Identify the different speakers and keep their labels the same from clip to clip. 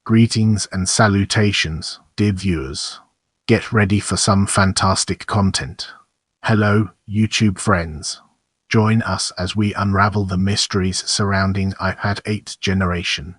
Speaker 1: Greetings and salutations, dear viewers. Get ready for some fantastic content. Hello, YouTube friends. Join us as we unravel the mysteries surrounding iPad 8th generation.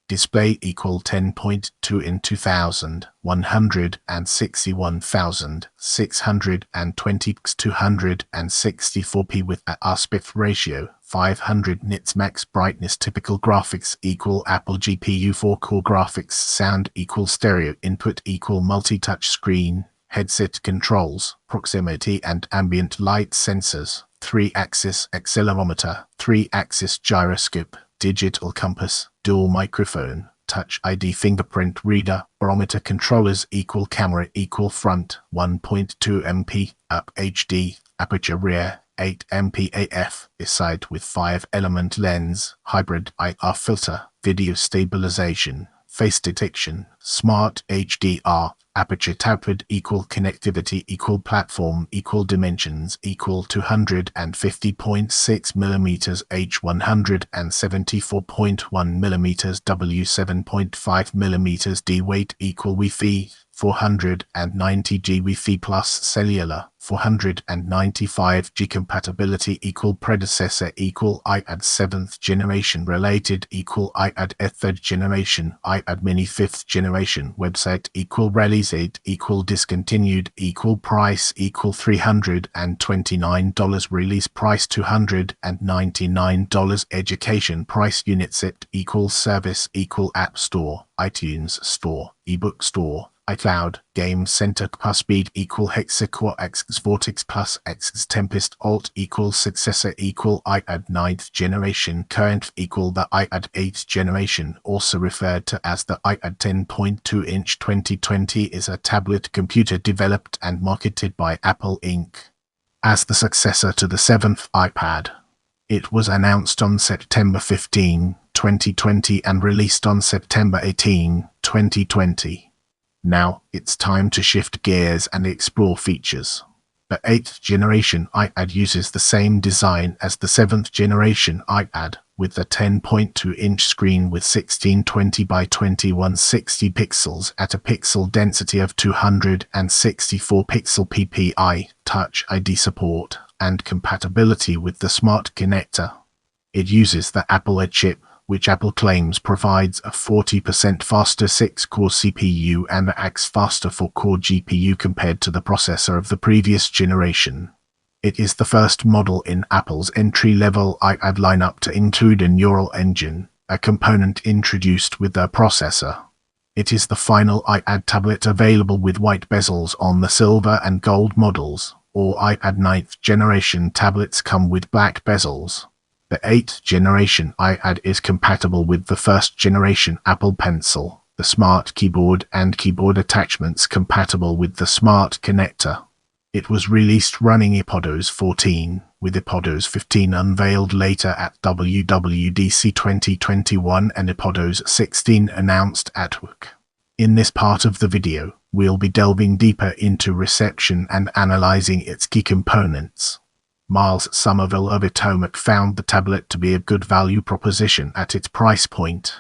Speaker 1: Display equal 10.2 in 2000, 161,620 x 264p with a aspect ratio, 500 nits max brightness. Typical graphics equal Apple GPU 4-core graphics. Sound equal stereo input equal multi-touch screen. Headset controls, proximity and ambient light sensors, 3-axis accelerometer, 3-axis gyroscope, digital compass, dual microphone, touch ID fingerprint reader, barometer controllers equal camera equal front, 1.2 MP, up HD, aperture rear, 8 MP AF, side with 5-element lens, hybrid IR filter, video stabilization, face detection, smart HDR, aperture tapered equal connectivity equal platform equal dimensions equal 250.6 mm H 174.1 mm W 7.5 mm D. Weight equal Wi-Fi 490G Wi-Fi plus cellular 495G. Compatibility equal predecessor equal iPad 7th generation. Related equal iPad 3rd generation, iPad mini 5th generation. Website equal release date equal discontinued equal price equal $329. Release price $299. Education price. Unit set equal service equal App Store, iTunes Store, eBook Store, iCloud, Game Center. Speed equal Hexacore X Vortex plus X Tempest. Alt equal successor equal iPad 9th generation. Current equal the iPad 8th generation, also referred to as the iPad 10.2 inch 2020, is a tablet computer developed and marketed by Apple Inc. as the successor to the 7th iPad. It was announced on September 15, 2020 and released on September 18, 2020. Now, it's time to shift gears and explore features. The 8th generation iPad uses the same design as the 7th generation iPad, with a 10.2-inch screen with 1620 by 2160 pixels at a pixel density of 264 pixel ppi, Touch ID support, and compatibility with the Smart Connector. It uses the Apple Edge chip, which Apple claims provides a 40% faster 6-core CPU and acts faster 4-core GPU compared to the processor of the previous generation. It is the first model in Apple's entry-level iPad lineup to include a neural engine, a component introduced with their processor. It is the final iPad tablet available with white bezels on the silver and gold models. All iPad 9th generation tablets come with black bezels. The 8th generation iPad is compatible with the 1st generation Apple Pencil, the Smart Keyboard and keyboard attachments compatible with the Smart Connector. It was released running iPadOS 14, with iPadOS 15 unveiled later at WWDC 2021 and iPadOS 16 announced at WWDC. In this part of the video, we'll be delving deeper into reception and analyzing its key components. Miles Somerville of Atomic found the tablet to be a good value proposition at its price point.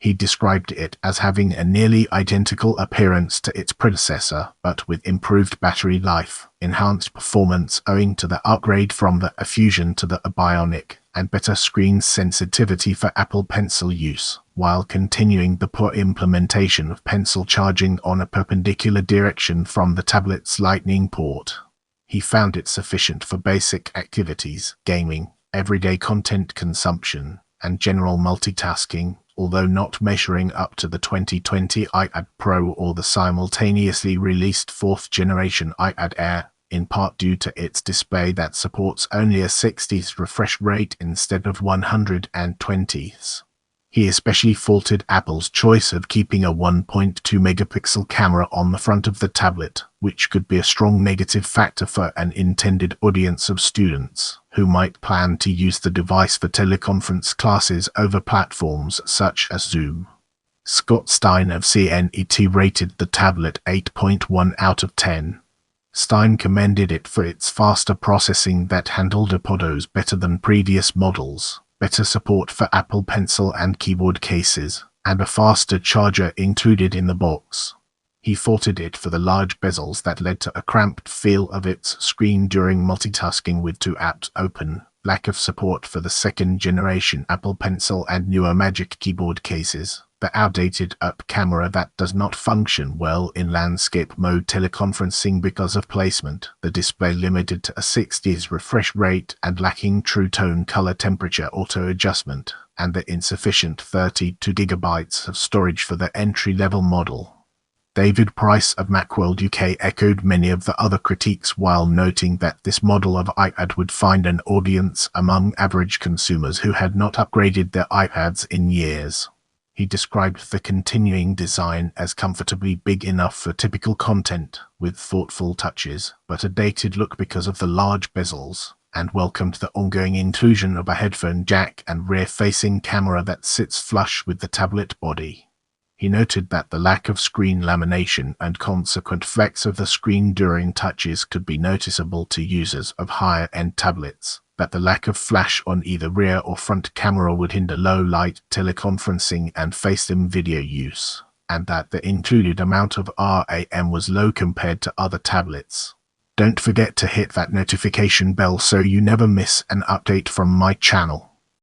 Speaker 1: He described it as having a nearly identical appearance to its predecessor, but with improved battery life, enhanced performance owing to the upgrade from the Fusion to the Bionic, and better screen sensitivity for Apple Pencil use, while continuing the poor implementation of pencil charging on a perpendicular direction from the tablet's Lightning port. He found it sufficient for basic activities, gaming, everyday content consumption, and general multitasking, although not measuring up to the 2020 iPad Pro or the simultaneously released 4th generation iPad Air, in part due to its display that supports only a 60s refresh rate instead of 120s. He especially faulted Apple's choice of keeping a 1.2 megapixel camera on the front of the tablet, which could be a strong negative factor for an intended audience of students who might plan to use the device for teleconference classes over platforms such as Zoom. Scott Stein of CNET rated the tablet 8.1 out of 10. Stein commended it for its faster processing that handled iPadOS better than previous models, better support for Apple Pencil and keyboard cases, and a faster charger included in the box. He faulted it for the large bezels that led to a cramped feel of its screen during multitasking with two apps open, lack of support for the second-generation Apple Pencil and newer Magic Keyboard cases, the outdated up camera that does not function well in landscape mode teleconferencing because of placement, the display limited to a 60s refresh rate and lacking true tone color temperature auto-adjustment, and the insufficient 32 GB of storage for the entry-level model. David Price of Macworld UK echoed many of the other critiques while noting that this model of iPad would find an audience among average consumers who had not upgraded their iPads in years. He described the continuing design as comfortably big enough for typical content, with thoughtful touches, but a dated look because of the large bezels, and welcomed the ongoing inclusion of a headphone jack and rear-facing camera that sits flush with the tablet body. He noted that the lack of screen lamination and consequent flex of the screen during touches could be noticeable to users of higher-end tablets, that the lack of flash on either rear or front camera would hinder low-light teleconferencing and FaceTime video use, and that the included amount of RAM was low compared to other tablets. Don't forget to hit that notification bell so you never miss an update from my channel.